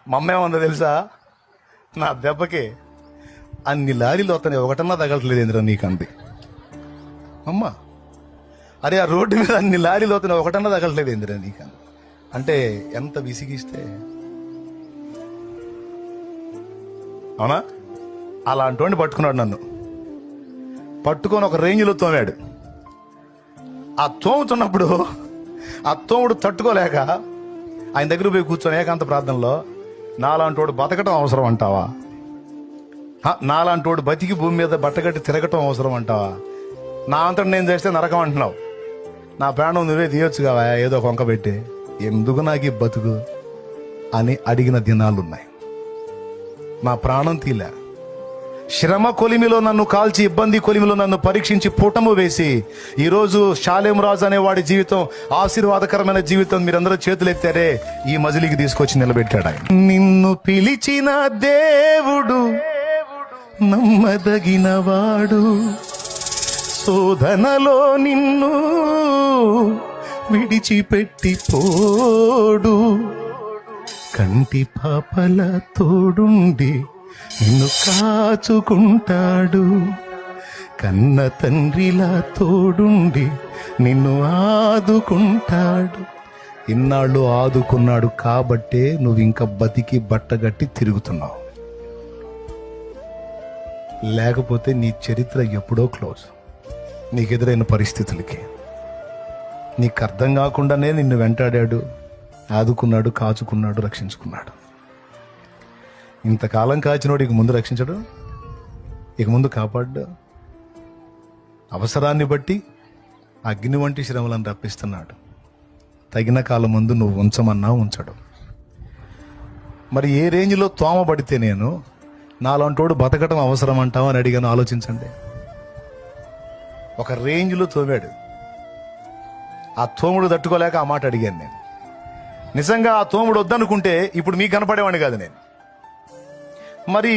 మా అమ్మ ఏమందో తెలుసా, నా దెబ్బకి అన్ని లారీలు వస్తాయి, ఒకటన్నా తగలట్లేదు ఏంద్రా నీకు అంది అమ్మ. అరే ఆ రోడ్డు మీద అన్ని లారీలు వస్తున్నాయి, ఒకటన్నా తగలట్లేదు ఏంద్రా నీకు అంది. అంటే ఎంత విసిగిస్తే, అవునా? అలాంటి వాడిని పట్టుకున్నాడు, నన్ను పట్టుకొని ఒక రేంజ్లో తోమాడు. ఆ తోముతున్నప్పుడు ఆ తోముడు తట్టుకోలేక ఆయన దగ్గర పోయి కూర్చొని ఏకాంత ప్రార్థనలో, నాలాంటోడు బతకటం అవసరం అంటావా? నాలాంటోడు బతికి భూమి మీద బట్టగట్టి తిరగటం అవసరం అంటావా? నా అంతటి నేను చేస్తే నరకం అంటున్నావు, నా ప్రాణం నువ్వే తీయొచ్చు కావా ఏదో కొంక పెట్టి, ఎందుకు నాకు ఈ బతుకు అని అడిగిన దినాలున్నాయి. నా ప్రాణం తీలే. శ్రమ కొలిమిలో నన్ను కాల్చి, ఇబ్బంది కొలిమిలో నన్ను పరీక్షించి పుటము వేసి, ఈరోజు షాలేం రాజు అనే వాడి జీవితం ఆశీర్వాదకరమైన జీవితం మీరందరూ చేతులు ఎత్తారే, ఈ మజిలీకి తీసుకొచ్చి నిలబెట్టాడు ఆయన. నిన్ను పిలిచిన దేవుడు నమ్మదగినవాడు, శోధనలో నిన్ను విడిచిపెట్టి పోడు, కంటి పాపల తోడుండి నిన్ను కాచుకుంటాడు, కన్న తండ్రిలా తోడుండి నిన్ను ఆదుకుంటాడు. ఇన్నాళ్ళు ఆదుకున్నాడు కాబట్టే నువ్వు ఇంకా బతికి బట్టగట్టి తిరుగుతున్నావు. లేకపోతే నీ చరిత్ర ఎప్పుడో క్లోజ్. నీకెదురైన పరిస్థితులకి నీకు అర్థం కాకుండానే నిన్ను వెంటాడాడు, ఆదుకున్నాడు, కాచుకున్నాడు, రక్షించుకున్నాడు. ఇంతకాలం కాచినోడు ఇక ముందు రక్షించడు, ఇక ముందు కాపాడు. అవసరాన్ని బట్టి అగ్ని వంటి శ్రమలను రప్పిస్తున్నాడు. తగిన కాలం ముందు నువ్వు ఉంచమన్నా ఉంచడు. మరి ఏ రేంజ్లో తోమబడితే నేను నాలాంటోడు బతకటం అవసరం అంటావు అని అడిగాను. ఆలోచించండి. ఒక రేంజ్లో తోమాడు. ఆ తోముడు తట్టుకోలేక ఆ మాట అడిగాను నేను. నిజంగా ఆ తోముడు వద్దనుకుంటే ఇప్పుడు మీకు కనపడేవాడిని కాదు నేను. మరి